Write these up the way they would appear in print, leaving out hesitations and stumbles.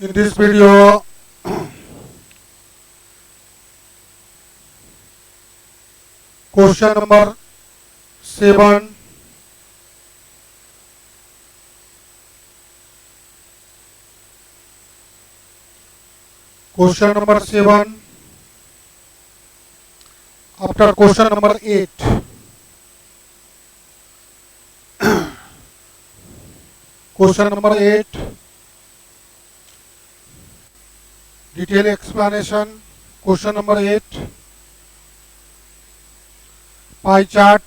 In this video, question number 7, after question number 8. Question number 8, detailed explanation. Question number 8, pie chart.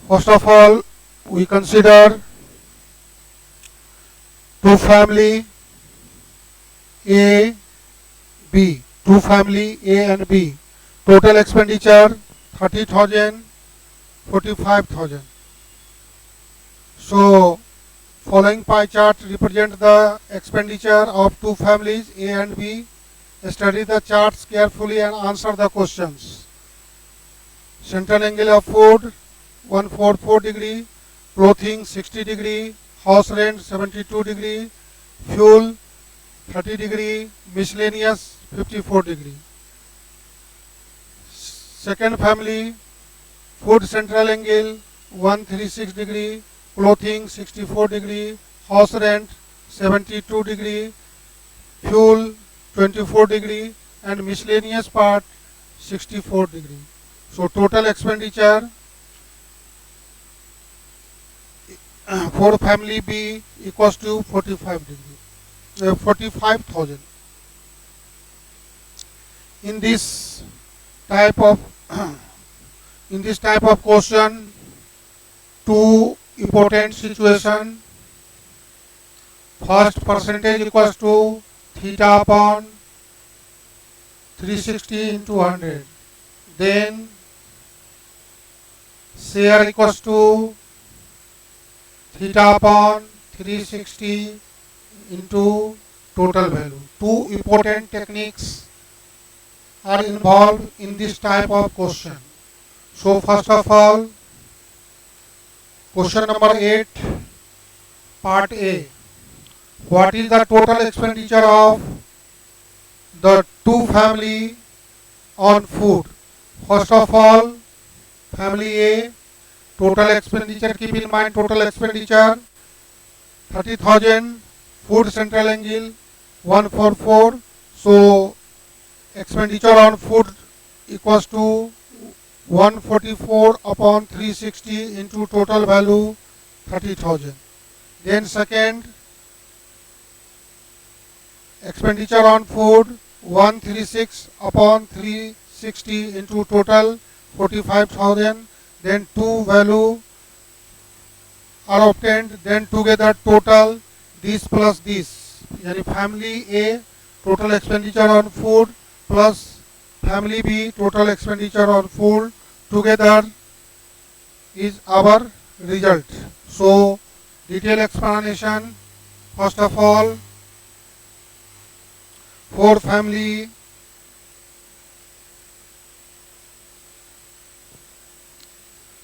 First of all, we consider two family A, B. Two family A and B. Total expenditure 30,000, 45,000. So, following pie chart represent the expenditure of two families A and B. Study the charts carefully and answer the questions. Central angle of food 144 degree, clothing 60 degree, house rent 72 degree, fuel 30 degree, miscellaneous 54 degree. Second family, food central angle 136 degree, clothing 64 degree, house rent 72 degree, fuel 24 degree, and miscellaneous part 64 degree. So total expenditure for family B equals to 45,000. In this type of question, two important situation. First, percentage equals to theta upon 360 into 100. Then share equals to theta upon 360 into total value. Two important techniques are involved in this type of question. So first of all, question number 8, part A. What is the total expenditure of the two family on food? First of all, family A, total expenditure, keep in mind total expenditure 30,000, food central angle 144. So expenditure on food equals to 144 upon 360 into total value 30,000. Then second, expenditure on food 136 upon 360 into total 45,000. Then two value are obtained. Then together total this plus this. Yani family A total expenditure on food plus family B total expenditure on food together is our result. So detailed explanation. First of all, for family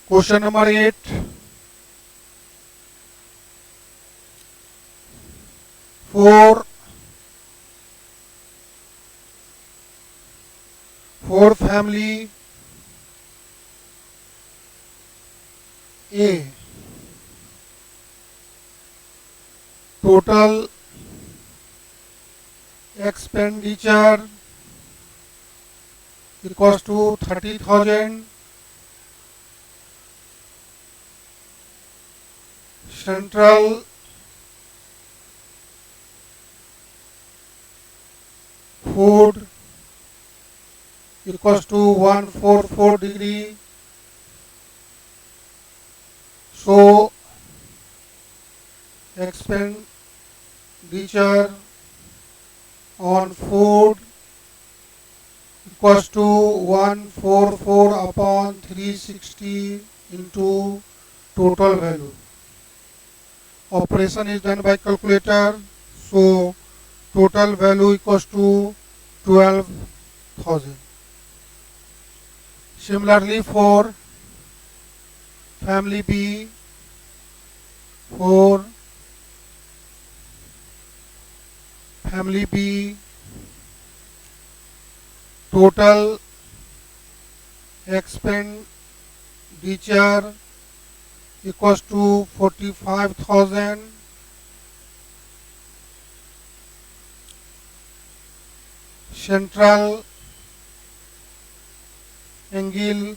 question number 8, for family A, total expenditure equals to 30,000. Central food equals to 144 degree. So expenditure on food equals to 144 upon 360 into total value. Operation is done by calculator. So total value equals to 12,000. Similarly, for family B 4, family B total expenditure equals to 45,000. Central angle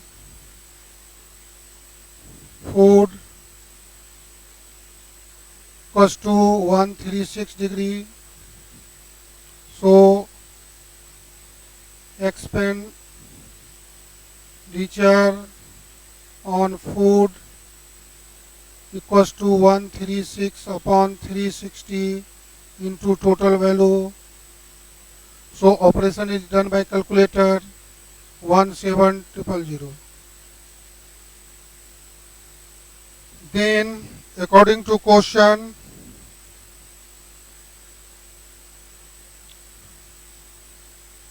food equals to 136 degree. So expenditure on food equals to 136 upon 360 into total value. So operation is done by calculator 17000. Then according to question,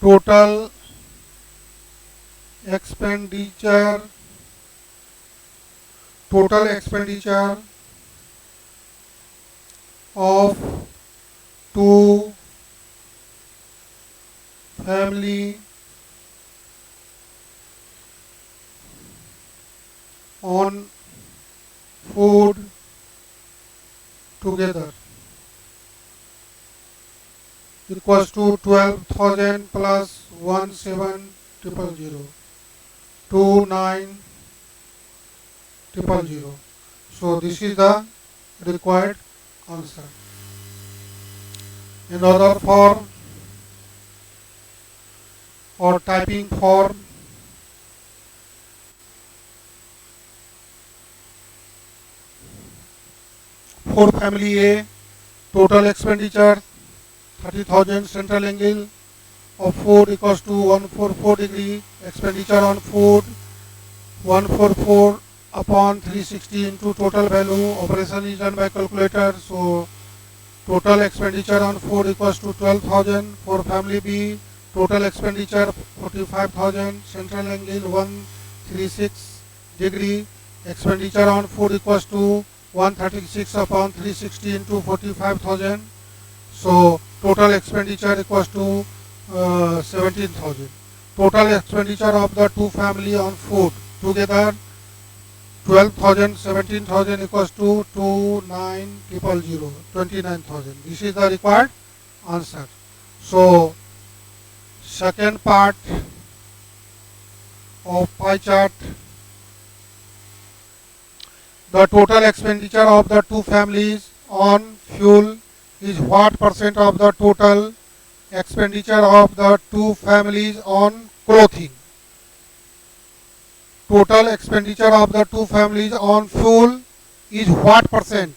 total expenditure of two family on food together equals to 12,000 plus 17,000, 29,000. So this is the required answer. In order form or typing form, for family A, total expenditure 30,000, central angle of food equals to 144 degree, expenditure on food 144 upon 360 into total value. Operation is done by calculator. So total expenditure on food equals to 12,000. For family B, total expenditure 45,000, central angle 136 degree, expenditure on food equals to 136 upon 360 into 45,000. So total expenditure equals to 17,000. Total expenditure of the two family on food together 12,000, 17,000 equals to 29,000, 29,000. This is the required answer. So second part of pie chart, the total expenditure of the two families on fuel is what percent of the total expenditure of the two families on clothing. Total expenditure of the two families on fuel is what percent?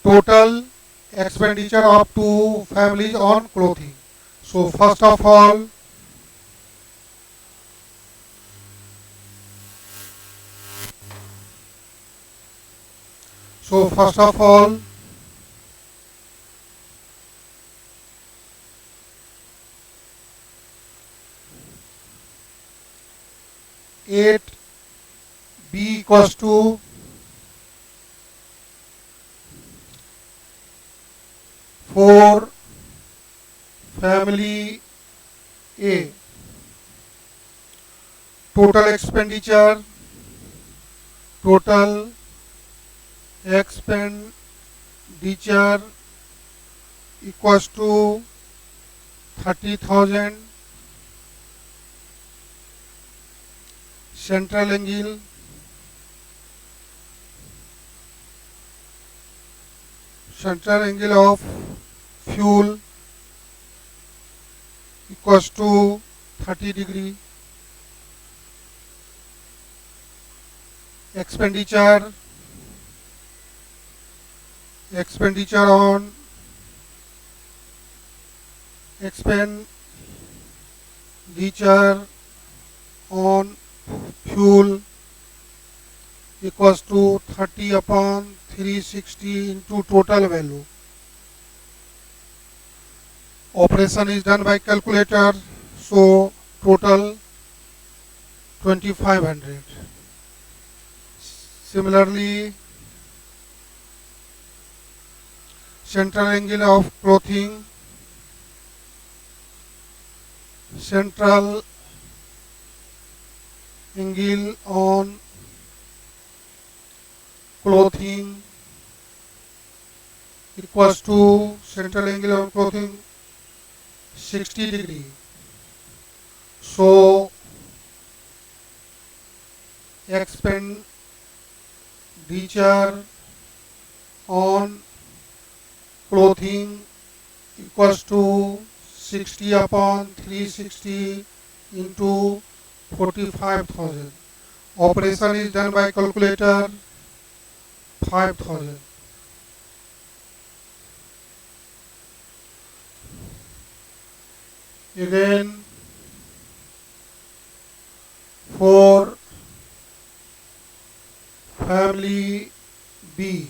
Total expenditure of two families on clothing. So first of all, eight B equals to for family A. Total expenditure equals to 30,000. Central angle of fuel equals to 30 degree. Expenditure on fuel equals to 30 upon 360 into total value. Operation is done by calculator. So total 2500. Similarly, central angle of clothing, central angle on clothing equals to central angle on clothing 60 degree. So expenditure on clothing equals to 60 upon 360 into 45,000. Operation is done by calculator 5,000. Again, for family B,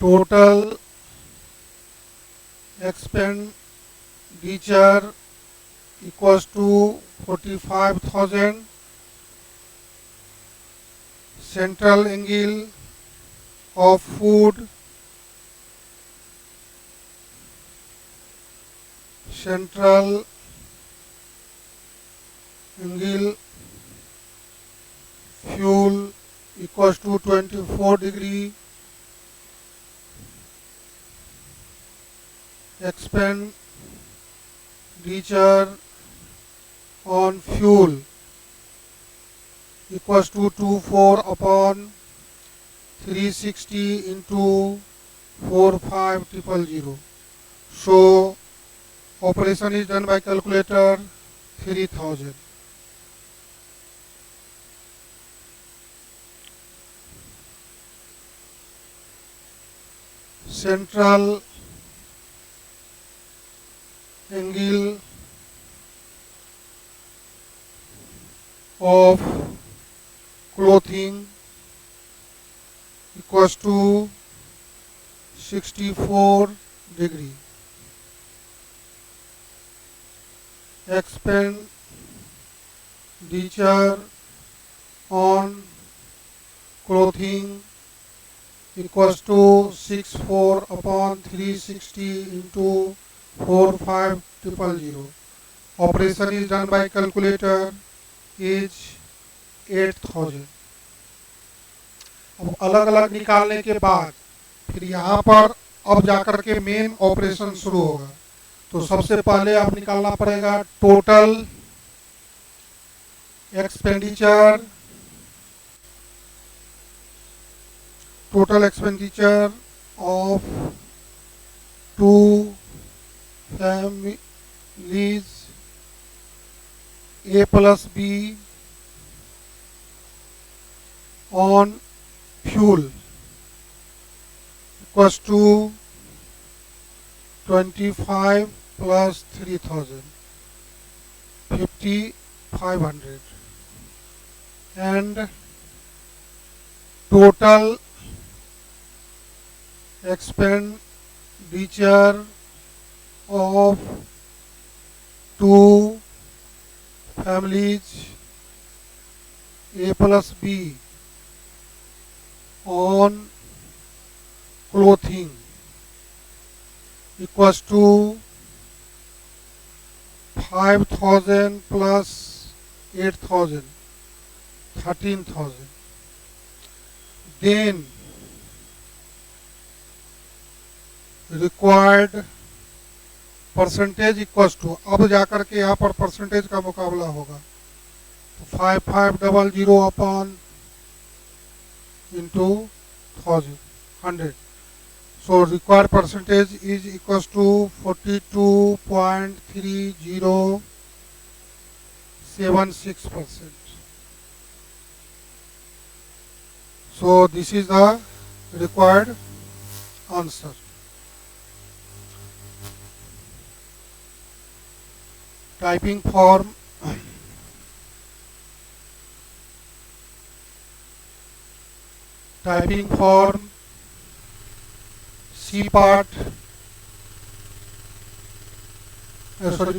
total expenditure equals to 45,000. Central angle of food, central angle fuel equals to 24 degree. Expenditure on fuel equals to 24 upon 360 into 45,000. So operation is done by calculator 3000. Central angle of clothing equals to 64 degree. Expenditure on clothing equals to 64 upon 360 into 45,000. Operation is done by calculator is 8,000. अब अलग अलग निकालने के बाद फिर यहाँ पर अब जाकर के मेन ऑपरेशन शुरू होगा। तो सबसे पहले आप निकालना पड़ेगा total expenditure, total expenditure of two families A plus B on fuel equals to 25 plus 3,000, 5,500, and total expenditure of two families A plus B on clothing equals to 5,000 plus 8,000, 13,000. Then required percentage equals to, अब जाकर के यहाँ पर percentage का मुकाबला होगा। तो 5500 upon into 100, so required percentage is equals to 42.3076%. So this is the required answer. Typing form, typing form, C part,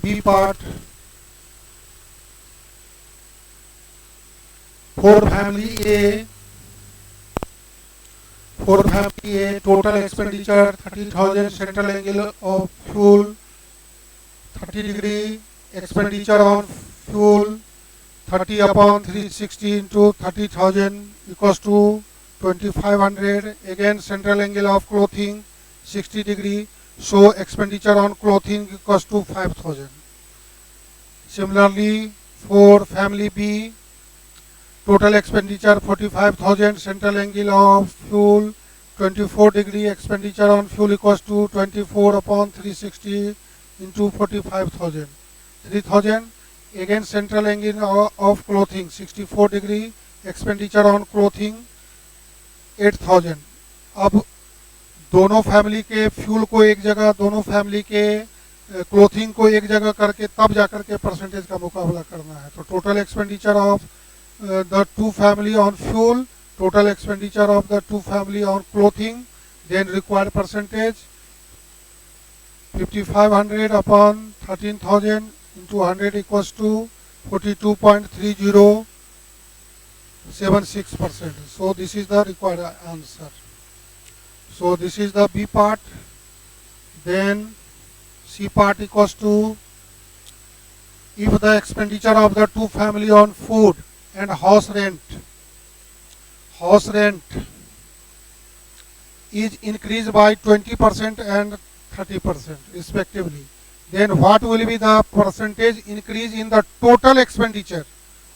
B part, For family A, total expenditure 30,000, central angle of fuel 30 degree, expenditure on fuel 30 upon 360 into 30,000 equals to 2500. Again central angle of clothing 60 degree, so expenditure on clothing equals to 5,000. Similarly, for family B, total expenditure 45,000, central angle of fuel 24 degree, expenditure on fuel equals to 24 upon 360 into 45,000. 3,000. Again central angle of clothing 64 degree, expenditure on clothing 8,000. अब दोनों family के fuel को एक जगह, दोनों family के clothing को एक जगह करके तब जाकर के परसेंटेज का मुकाबला करना है. तो total expenditure of the two family on fuel, total expenditure of the two family on clothing, then required percentage 5500 upon 13,000 into 100 equals to 42.3076%. So this is the required answer. So this is the B part. Then C part equals to, if the expenditure of the two family on food and house rent is increased by 20% and 30% respectively, then what will be the percentage increase in the total expenditure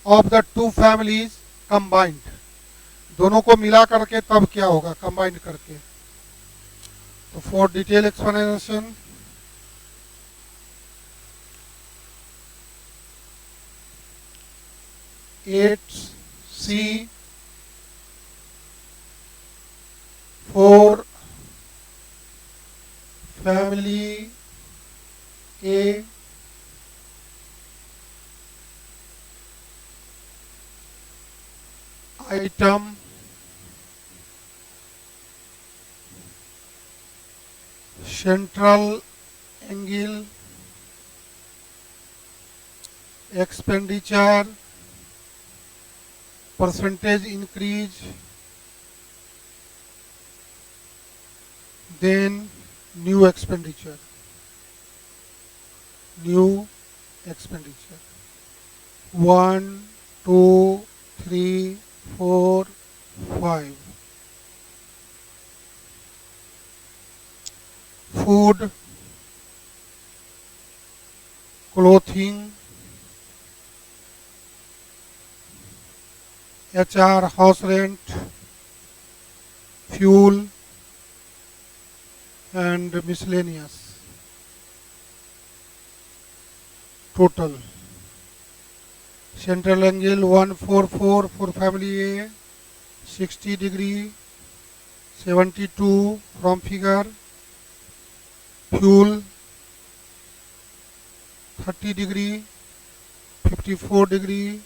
of the two families combined? दोनों को मिला करके तब क्या होगा combined करके. तो for detail explanation, C for family A, item central angle expenditure percentage increase, then new expenditure 1 2 3 4 5. Food, clothing, HR, house rent, fuel and miscellaneous. Total central angle 144 for family A, 60 degree, 72 from figure. Fuel 30 degree, 54 degree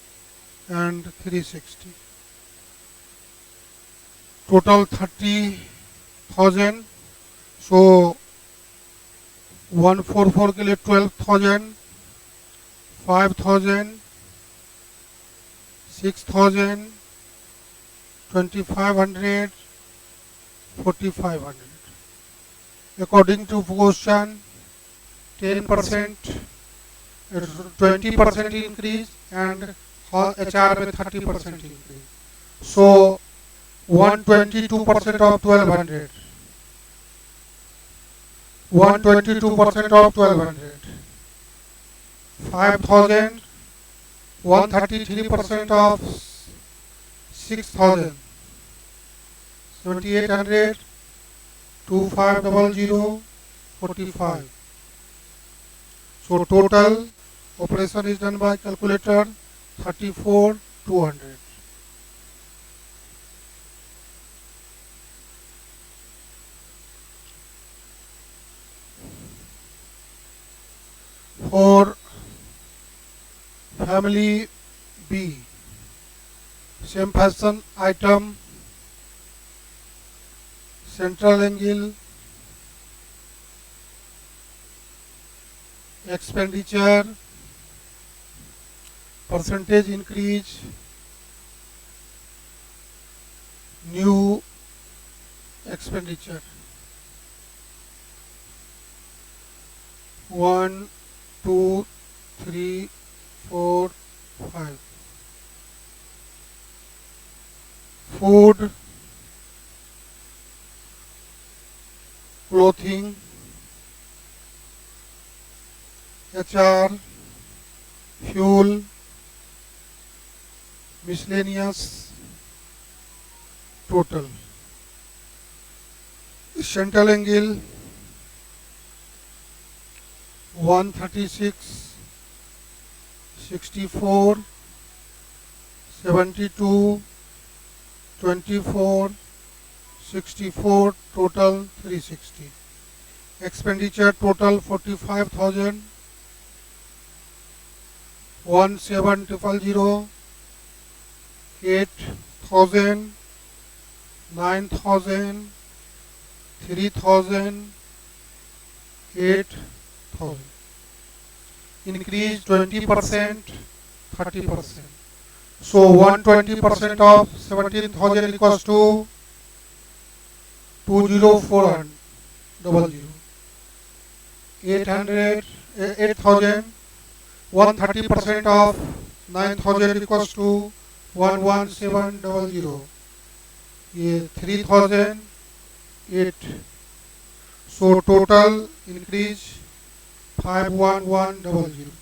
and 360. Total 30,000. So 144 के लिए 12,000, 5,000, 6,000, 2,500, 4,500. According to question, 10%, 20% increase and HR with 30% increase. So 122% of 1,200. 122% of 1,200. 5,000. 133% of 6,000. 7,800. 2,500. 45. So total operation is done by calculator 34,200. For family B, same fashion, item central angle expenditure percentage increase new expenditure. 1, 2, 3, 4, 5. Food, clothing, HR, fuel, miscellaneous, total. Central angle 136, 64, 72, 24, 64, total 360. Expenditure total 45,000, 1700, 8,000, 9,000, 3,000, 8,000. Increase 20%, 30%. So 120% of 17,000 equals to 20400. 800, 8,000. 130% of 9,000 equals to 11700. ये 3,008. So total increase 51100.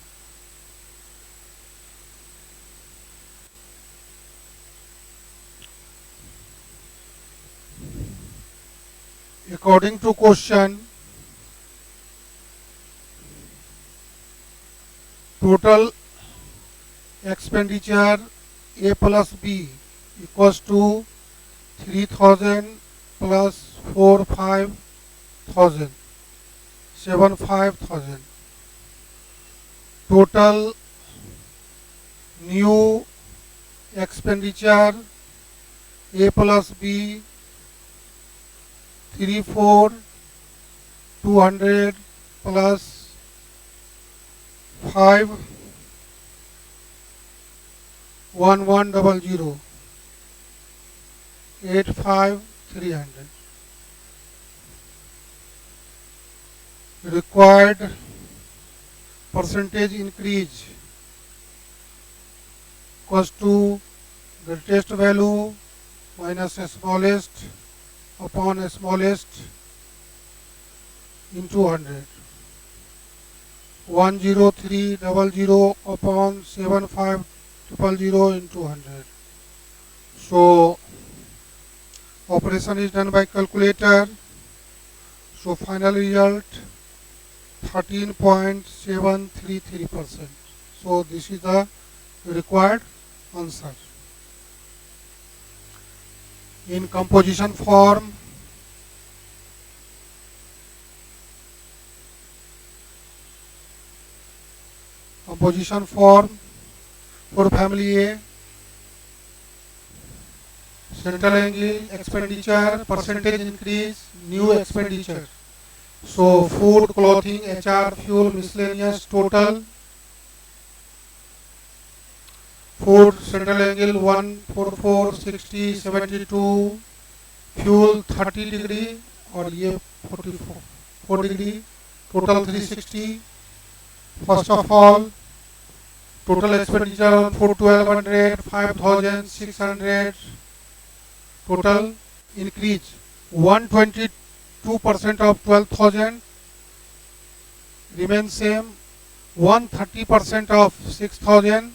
According to question, total expenditure A plus B equals to 3,000 plus 4,500, 75,000. Total new expenditure A plus B 34,200 plus 5,1100, 85,300. Required percentage increase equals to greatest value minus smallest upon smallest into 100. 10300 upon 7500 into 100. So operation is done by calculator. So final result 13.733%. So this is the required answer. In composition form, for family A, central angle, expenditure, percentage increase, new expenditure. So food, clothing, HR, fuel, miscellaneous, total. Food, central angle 144, 60, 72, fuel 30 degree और ये 44 degree, total 360. First of all, total expenditure for 1200, 5,600, total increase 122% of 12,000 remains same, 130% of 6,000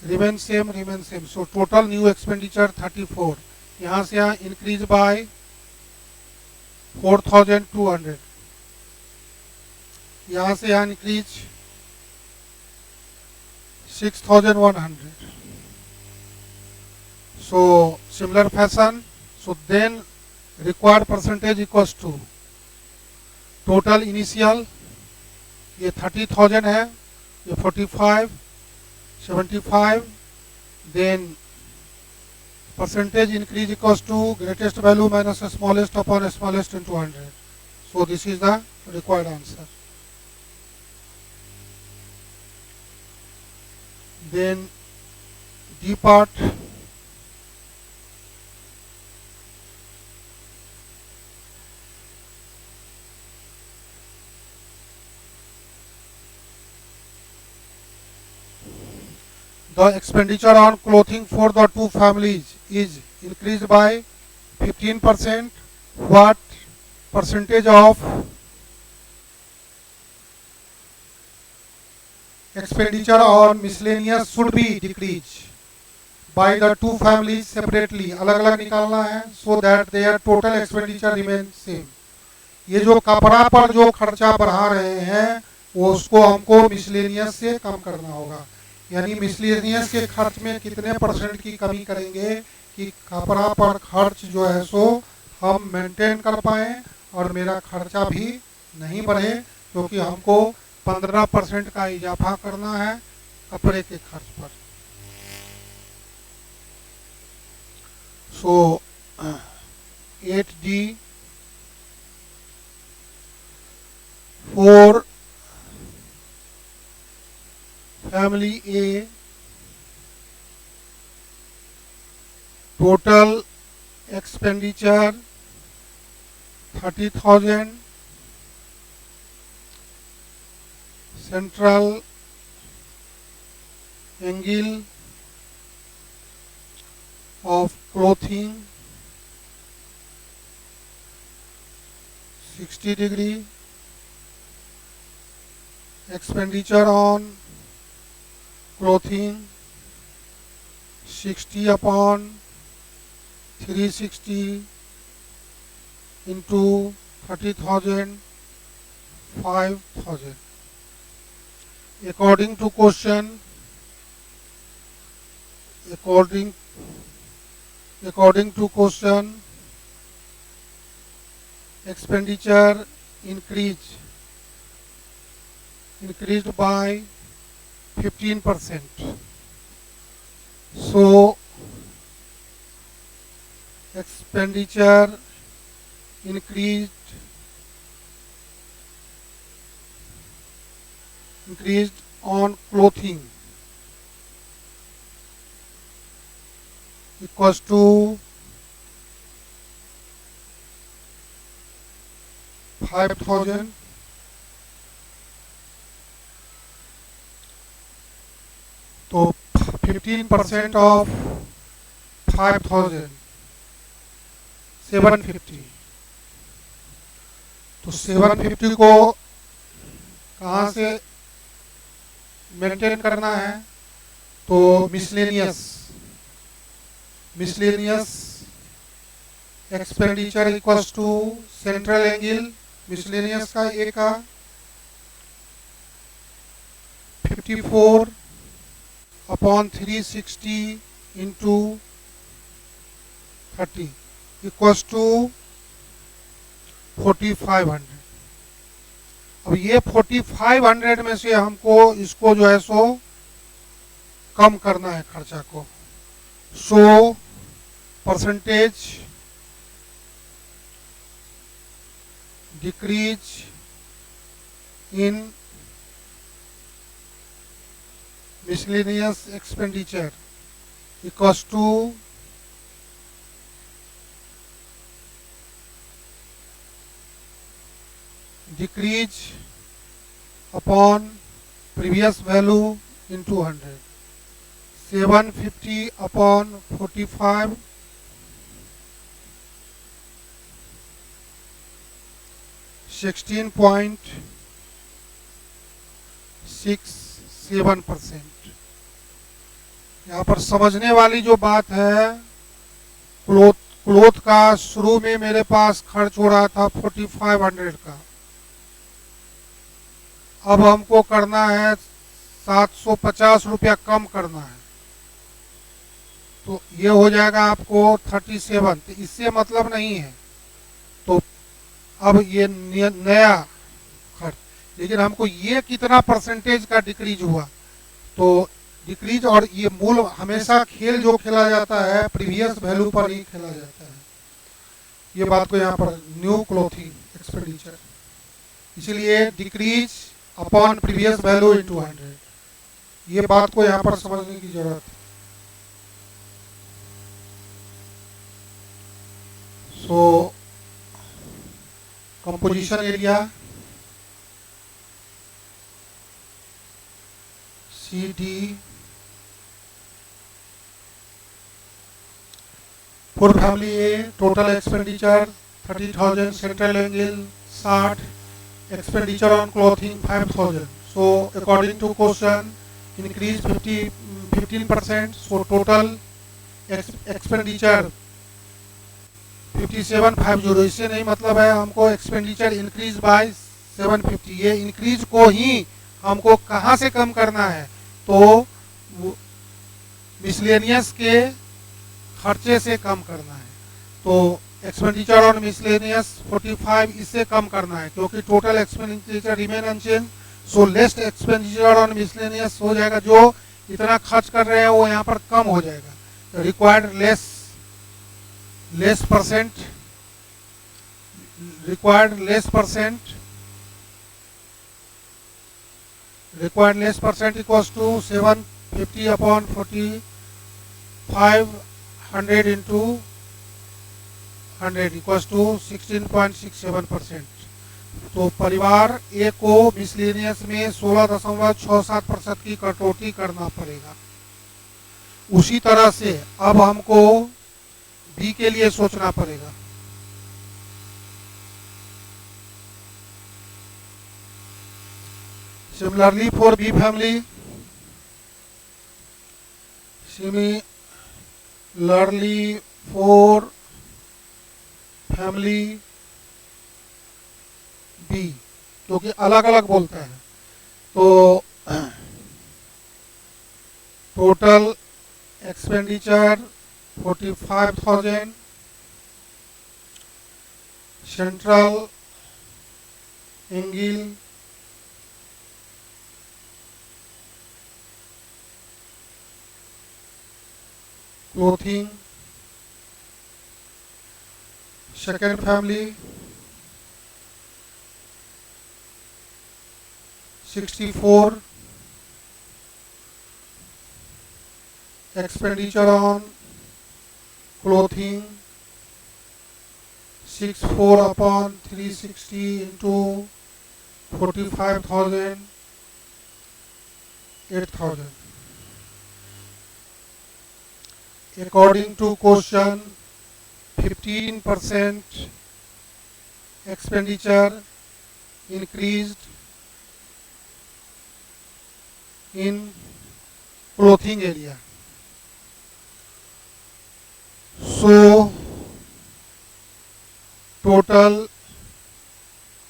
remains same. So total new expenditure 34. यहाँ से यहाँ increase by 4,200. यहाँ से यहाँ increase 6,100. So similar fashion. So then required percentage equals to total initial ये 30,000 है, ये 45, 75, then percentage increase equals to greatest value minus smallest upon smallest into 100. So this is the required answer. Then D part, The expenditure on clothing for the two families is increased by 15%. What percentage of expenditure on miscellaneous should be decreased by the two families separately? अलग अलग निकालना है, so that their total expenditure remains same. ये जो कपड़ा पर जो खर्चा बढ़ा रहे हैं वो उसको हमको मिसलेनियस से कम करना होगा. यानी मिसलेनियस के खर्च में कितने परसेंट की कमी करेंगे कि कपड़ा पर खर्च जो है सो हम मेंटेन कर पाए और मेरा खर्चा भी नहीं बढ़े, क्योंकि हमको 15% का इजाफा करना है कपड़े के खर्च पर. सो 8D for family A, total expenditure 30,000, central angle of clothing 60 degree, expenditure on clothing 60 upon 360 into 30,000, 5,000. According to question, according to question, expenditure increased by 15%. So expenditure increased on clothing equals to 5,000. तो 15% of 5,000 750. तो 750 को कहाँ से maintain करना है? तो miscellaneous expenditure equals to central angle miscellaneous का ए का 54 अपॉन 360 इंटू 30 इक्वल्स टू 4500. अब ये 4500 में से हमको इसको जो है सो कम करना है खर्चा को. So percentage decrease in miscellaneous expenditure equals to decrease upon previous value into 100. 750 upon 45 16.67%. यहाँ पर समझने वाली जो बात है, क्लोथ का शुरू में मेरे पास खर्च हो रहा था 4500 का, अब हमको करना है 750 रुपया कम करना है, तो ये हो जाएगा आपको 37. तो इससे मतलब नहीं है. तो अब ये नया खर्च, लेकिन हमको ये कितना परसेंटेज का डिक्रीज हुआ, तो डिक्रीज, और ये मूल हमेशा खेल जो खेला जाता है प्रीवियस वैल्यू पर ही खेला जाता है. ये बात को यहाँ पर न्यू क्लोथिंग एक्सपेंडिचर, इसलिए decrease upon previous value into 100, ये बात को यहाँ पर समझने की जरूरत है. So composition area CD For family A, total expenditure 30,000, central angle 60, expenditure on clothing 5,000. So according to question, increase 15%. So total expenditure 5750. इससे नहीं मतलब है हमको एक्सपेंडिचर इंक्रीज बाय 750, ये इंक्रीज को ही हमको कहाँ से कम करना है, तो मिसलेनियस के खर्चे से कम करना है। तो एक्सपेंडिचर ऑन मिसलेनियस 45, इससे कम करना है क्योंकि total expenditure remain unchanged. So least expenditure on miscellaneous हो जाएगा, जो इतना खर्च कर रहे हैं वो यहाँ पर कम हो जाएगा। Required less percent, required less percent equals to 750 upon 4500 into 100 equals to 16.67%। तो परिवार ए को मिसलेनियस में 16.67% की कटौती करना पड़ेगा। उसी तरह से अब हमको बी के लिए सोचना पड़ेगा। Similarly for B family, B, क्योंकि अलग अलग बोलते हैं, तो total expenditure 45,000, central angle 'clothing', second family 64, expenditure on clothing 64 upon 360 into 45,000, 8,000. According to question, 15% expenditure increased in clothing area. So total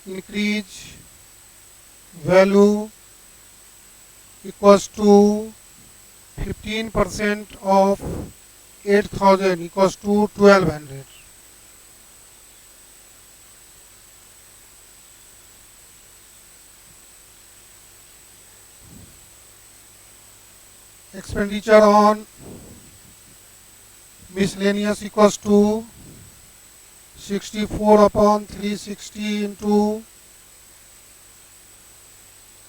increase value equals to 15% of 8,000 equals to 1,200. Expenditure on miscellaneous equals to 64 upon 360 into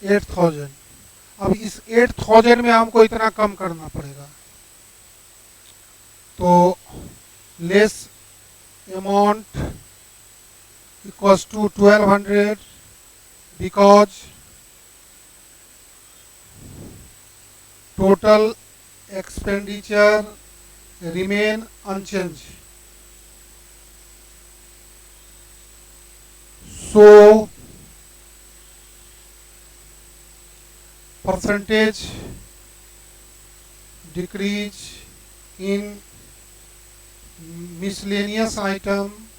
8,000. अब इस 8,000 में हमको इतना कम करना पड़ेगा, तो less amount equals to 1,200 because total expenditure remain unchanged. So percentage decrease in miscellaneous item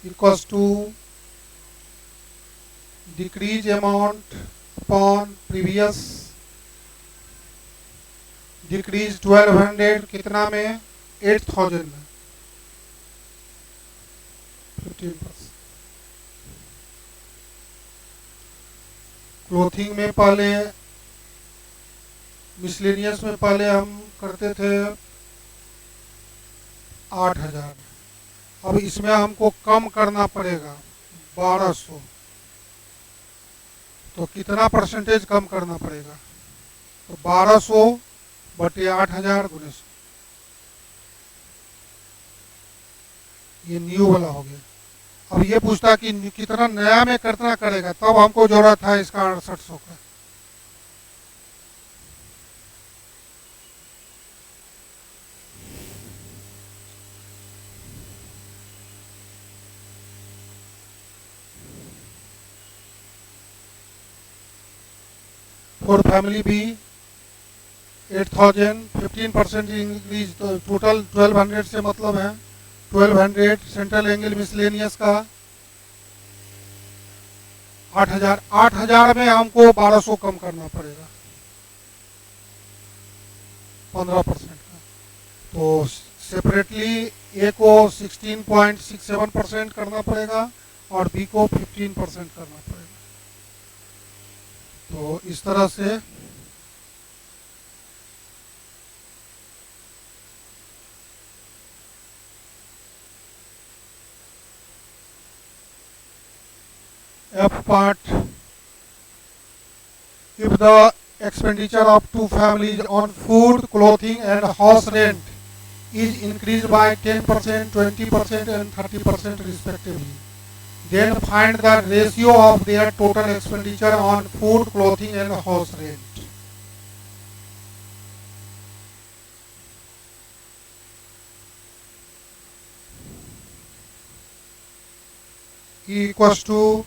equals to decrease amount upon previous decrease 1,200 कितना में 8,000 में 15%। क्लोथिंग में पहले मिसलेनियस में पहले हम करते थे 8,000, अब इसमें हमको कम करना पड़ेगा 1,200, तो कितना परसेंटेज कम करना पड़ेगा, तो 1,200 बटे 8,000 गुने 100, ये न्यू वाला हो गया। अब ये पूछता कि कितना नया में कितना करेगा, तब हमको जरूरत है इसका 6800 का। For family B, 8,000, 15% इंक्रीज, तो टोटल 1200 से मतलब है 1200। सेंट्रल एंगल मिसलेनियस का 8,000, 8,000 में हमको 1200 कम करना पड़ेगा 15% का। तो सेपरेटली ए को 16.67% करना पड़ेगा और बी को 15% करना पड़ेगा। तो इस तरह से F part, if the expenditure of two families on food, clothing and house rent is increased by 10%, 20% and 30% respectively, then find the ratio of their total expenditure on food, clothing and house rent. E equals to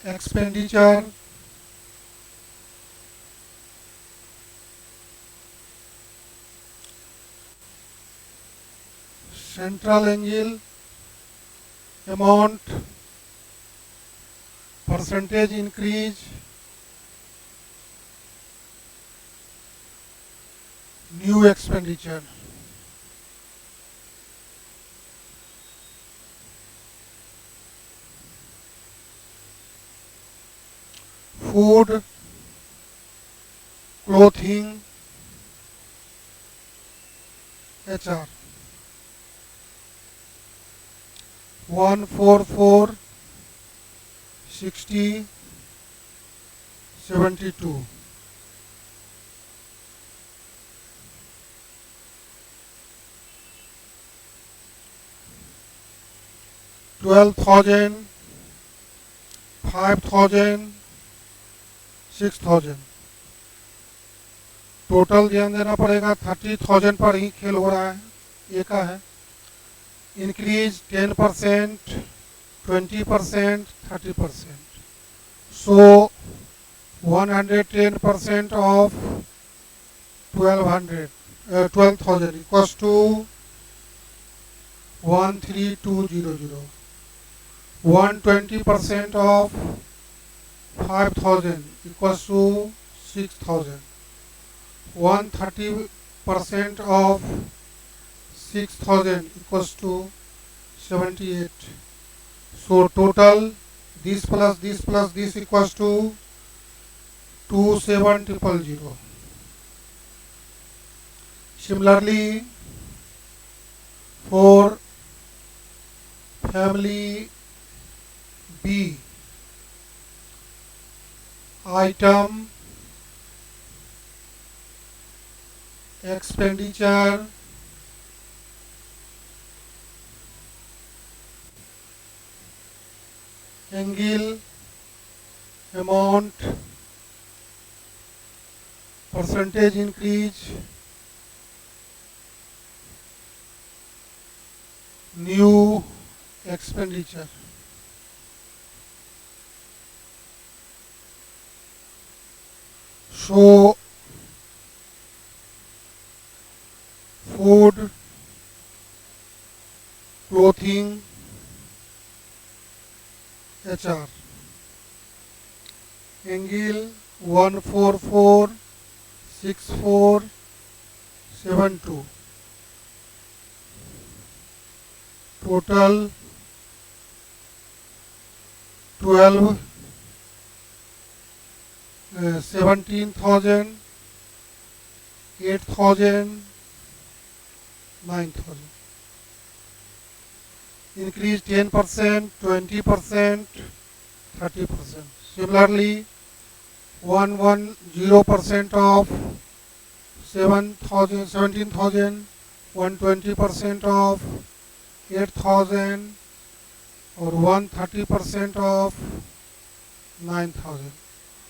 expenditure central angle amount percentage increase new expenditure. Food, clothing, HR 144 60 72. $12,000, 5,000, 6,000। Total ध्यान देना पड़ेगा 30,000 पर ही खेल हो रहा है, ये का है। Increase 10%, 20%, 30%। So 110% of 12,000 equals to 13200। 120% of 5,000 equals to 6,000. 130% of 6,000 equals to 78. So total this plus this plus this equals to 27,000. Similarly, for family B, item expenditure angle amount percentage increase new expenditure. So food, clothing, HR angle 1446472. Total 12 17,000 8,000 9,000. Increase 10%, 20%, 30%. Similarly, 110% of 7,000 17,000, 120% of 8,000 or 130% of 9,000.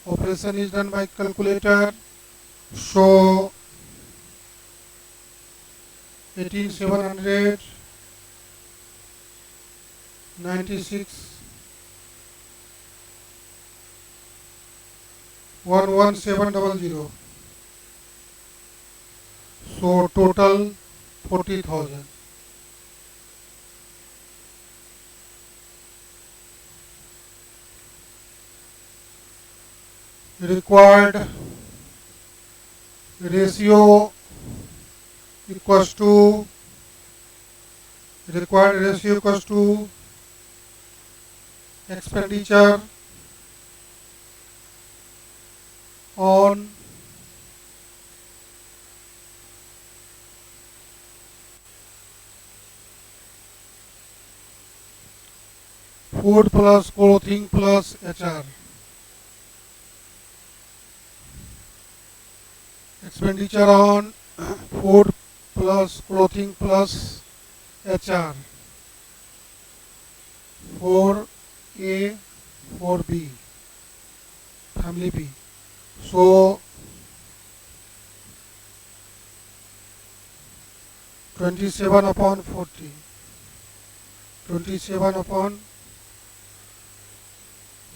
Operation is done by calculator. So 18,700 96 11700. So total 40,000. Required ratio equals to expenditure on food plus clothing plus HR. Expenditure on food plus clothing plus HR. 4A, 4B, family B. So 27 upon 40. 27 upon.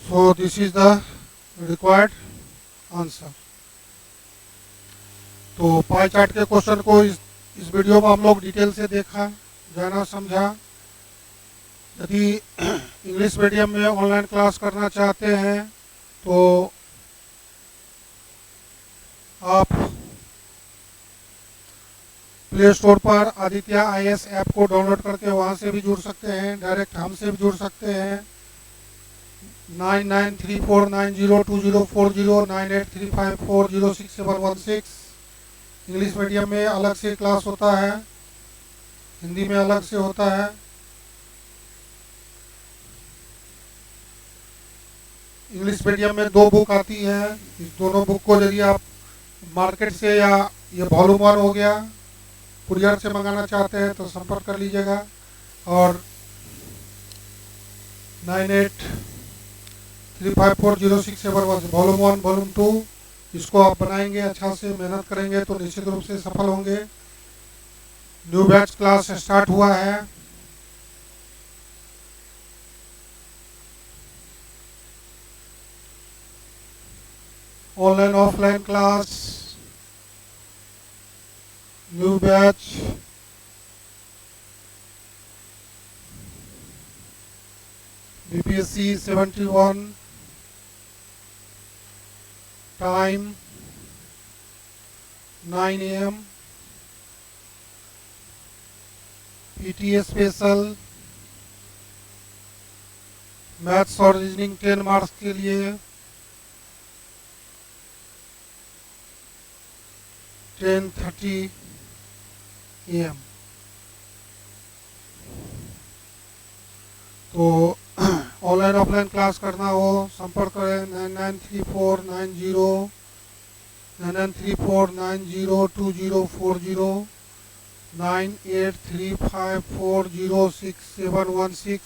So this is the required answer. तो pie chart के question को इस video में हम लोग detail से देखा, जाना, समझा. यदि इंग्लिश मीडियम में ऑनलाइन क्लास करना चाहते हैं तो आप प्ले स्टोर पर आदित्य IAS ऐप को डाउनलोड करके वहां से भी जुड़ सकते हैं, डायरेक्ट हमसे भी जुड़ सकते हैं. 9934902040 9835406716. इंग्लिश मीडियम में अलग से क्लास होता है, हिंदी में अलग से होता है. इंग्लिश मीडियम में 2 बुक आती है. इस दोनों बुक को यदि आप मार्केट से या ये वॉल्यूम 1 हो गया कुरियर से मंगाना चाहते हैं तो संपर्क कर लीजिएगा. और 9835406716 वॉल्यूम 1 वॉल्यूम 2 इसको आप बनाएंगे, अच्छा से मेहनत करेंगे तो निश्चित रूप से सफल होंगे. न्यू बैच क्लास स्टार्ट हुआ है. Online offline class, new batch. BPSC 71. Time 9 AM. PTA special maths और रीजनिंग 10 मार्क्स के लिए 10:30 AM. तो ऑनलाइन ऑफलाइन क्लास करना हो संपर्क करें 9934902040 9835406716.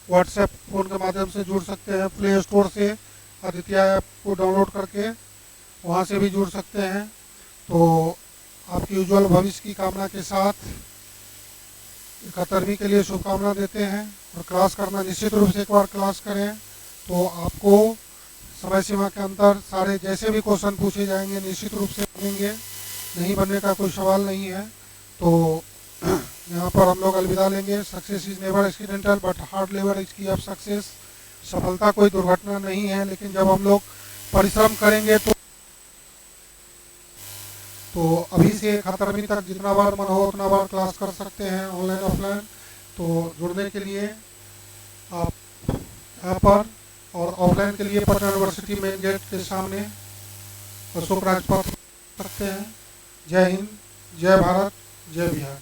व्हाट्सएप फ़ोन के माध्यम से जुड़ सकते हैं. प्ले स्टोर से आदित्य ऐप को डाउनलोड करके वहां से भी जुड़ सकते हैं. तो आपकी उज्जवल भविष्य की कामना के साथ 71वीं के लिए शुभकामना देते हैं. और क्लास करना निश्चित रूप से एक बार क्लास करें तो आपको समय सीमा के अंदर सारे जैसे भी क्वेश्चन पूछे जाएंगे निश्चित रूप से बनेंगे, नहीं बनने का कोई सवाल नहीं है. तो यहाँ पर हम लोग अलविदा लेंगे. Success is never accidental but hard labour is की ऑफ सक्सेस. सफलता कोई दुर्घटना नहीं है, लेकिन जब हम लोग परिश्रम करेंगे तो अभी से 71वीं तक जितना बार मन हो उतना बार क्लास कर सकते हैं ऑनलाइन ऑफलाइन. तो जुड़ने के लिए आप यहाँ पर और ऑफलाइन के लिए पटना यूनिवर्सिटी मेन गेट के सामने अशोक राजपथ सकते हैं. जय हिंद, जय भारत, जय बिहार.